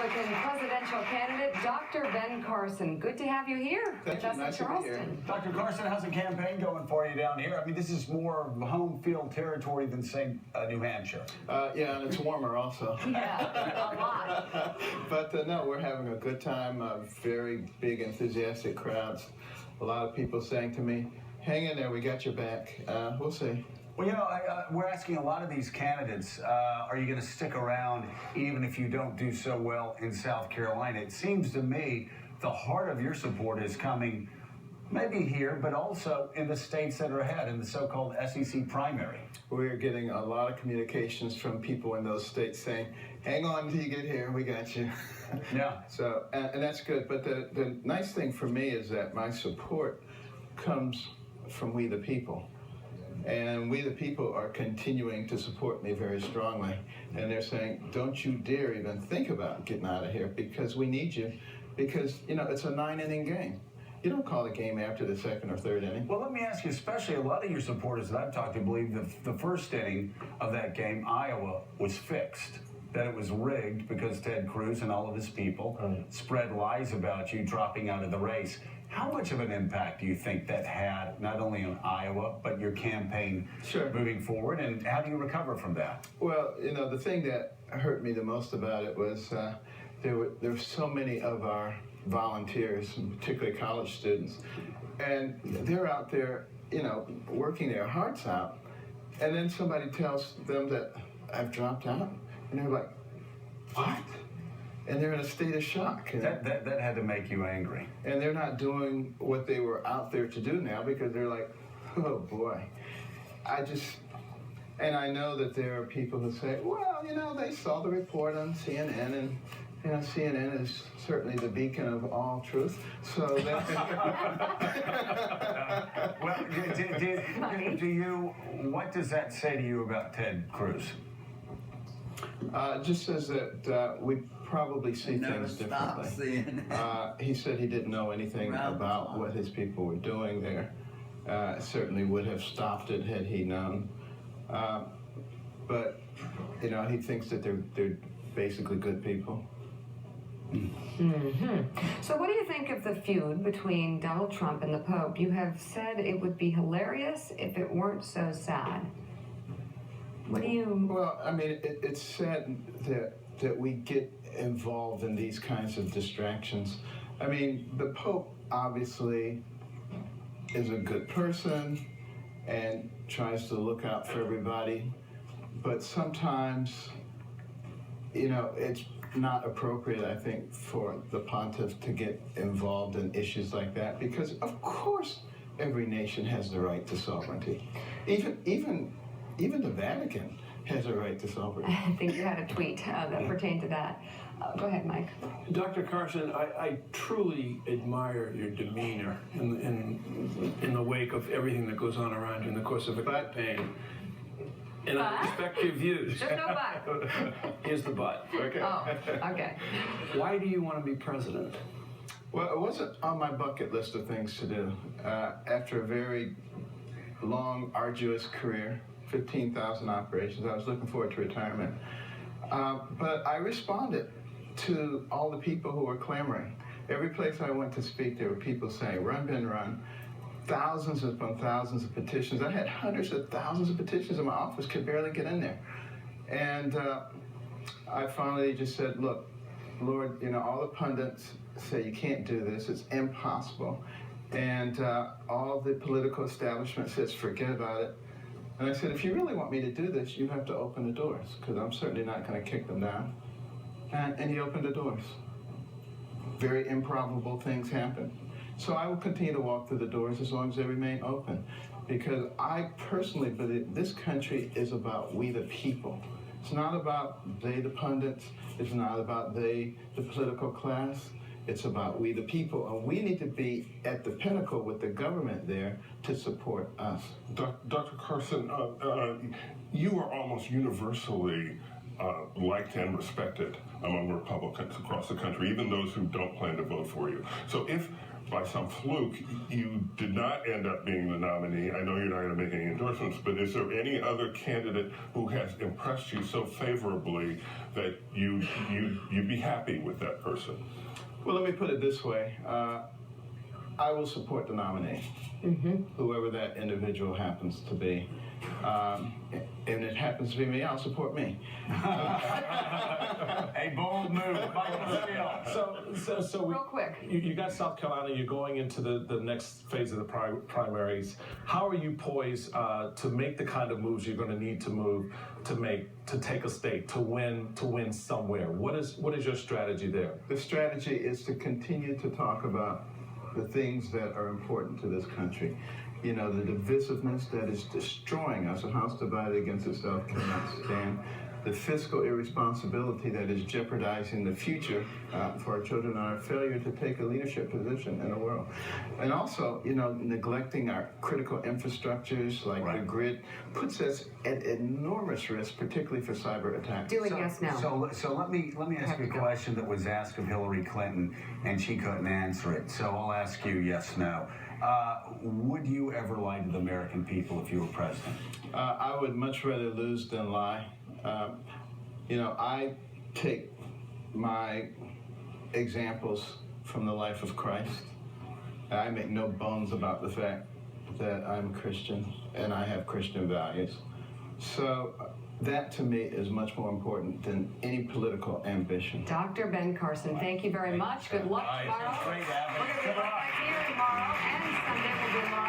Republican presidential candidate, Dr. Ben Carson. Good to have you here with us in Charleston. Dr. Carson, how's the campaign going for you down here? I mean, this is more home field territory than, say, New Hampshire. Yeah, and it's warmer also. Yeah, a lot. But no, we're having a good time. Very big, enthusiastic crowds. A lot of people saying to me, hang in there, we got your back. We'll see. Well, you know, we're asking a lot of these candidates, are you going to stick around even if you don't do so well in South Carolina? It seems to me the heart of your support is coming maybe here, but also in the states that are ahead, in the so-called SEC primary. We're getting a lot of communications from people in those states saying, hang on till you get here, we got you. Yeah. So, and that's good. But the nice thing for me is that my support comes from we the people. And we the people are continuing to support me very strongly. And they're saying, don't you dare even think about getting out of here because we need you. Because, you know, it's a 9-inning game. You don't call a game after the second or third inning. Well, let me ask you, especially a lot of your supporters that I've talked to believe the first inning of that game, Iowa, was fixed. That it was rigged because Ted Cruz and all of his people spread lies about you dropping out of the race. How much of an impact do you think that had, not only on Iowa, but your campaign moving forward? And how do you recover from that? Well, you know, the thing that hurt me the most about it was there were so many of our volunteers, particularly college students, and they're out there, you know, working their hearts out, and then somebody tells them that I've dropped out, and they're like, what? And they're in a state of shock. That had to make you angry. And they're not doing what they were out there to do now because they're like, oh boy. And I know that there are people who say, well, you know, they saw the report on CNN, and you know, CNN is certainly the beacon of all truth. So that. Well, do you? What does that say to you about Ted Cruz? It just says that we probably see things differently. He said he didn't know anything about what his people were doing there. Certainly would have stopped it had he known. But you know, he thinks that they're basically good people. Mm-hmm. So what do you think of the feud between Donald Trump and the Pope? You have said it would be hilarious if it weren't so sad. What do you... Well, I mean, it's sad that we get involved in these kinds of distractions. I mean, the Pope obviously is a good person and tries to look out for everybody, but sometimes, you know, it's not appropriate, I think, for the pontiff to get involved in issues like that, because of course every nation has the right to sovereignty. Even the Vatican has a right to sovereignty. I think you had a tweet that pertained to that. Go ahead, Mike. Dr. Carson, I truly admire your demeanor in the wake of everything that goes on around you in the course of a campaign. And I respect your views. There's no but. Here's the but. Okay. Oh, okay. Why do you want to be president? Well, it wasn't on my bucket list of things to do. After a very long, arduous career, 15,000 operations, I was looking forward to retirement. But I responded to all the people who were clamoring. Every place I went to speak, there were people saying, run, Ben, run. Thousands upon thousands of petitions. I had hundreds of thousands of petitions in my office, could barely get in there. And I finally just said, look, Lord, you know, all the pundits say you can't do this, it's impossible. And all the political establishment says, forget about it. And I said, if you really want me to do this, you have to open the doors, because I'm certainly not going to kick them down. And he opened the doors. Very improbable things happened. So I will continue to walk through the doors as long as they remain open, because I personally believe this country is about we the people. It's not about they the pundits. It's not about they the political class. It's about we the people, and we need to be at the pinnacle with the government there to support us. Dr. Carson, you are almost universally liked and respected among Republicans across the country, even those who don't plan to vote for you. So if by some fluke, you did not end up being the nominee. I know you're not going to make any endorsements, but is there any other candidate who has impressed you so favorably that you'd be happy with that person? Well, let me put it this way. I will support the nominee, whoever that individual happens to be. And it happens to be me, I'll support me. A bold move by the So Real quick. You got South Carolina. You're going into the next phase of the primaries. How are you poised to make the kind of moves you're going to need to take a state to win somewhere? What is your strategy there? The strategy is to continue to talk about the things that are important to this country. You know, the divisiveness that is destroying us. A house divided against itself cannot stand. The fiscal irresponsibility that is jeopardizing the future for our children, and our failure to take a leadership position in the world. And also, you know, neglecting our critical infrastructures like the grid puts us at enormous risk, particularly for cyber attacks. Do a yes, no. So let me ask you a question that was asked of Hillary Clinton, and she couldn't answer it. So I'll ask you yes, no. Would you ever lie to the American people if you were president? I would much rather lose than lie. You know, I take my examples from the life of Christ. I make no bones about the fact that I'm Christian and I have Christian values. So that to me is much more important than any political ambition. Dr. Ben Carson, thank you very much. Good luck tomorrow. Great having you. We're going to be right back here tomorrow and Sunday. We'll be live.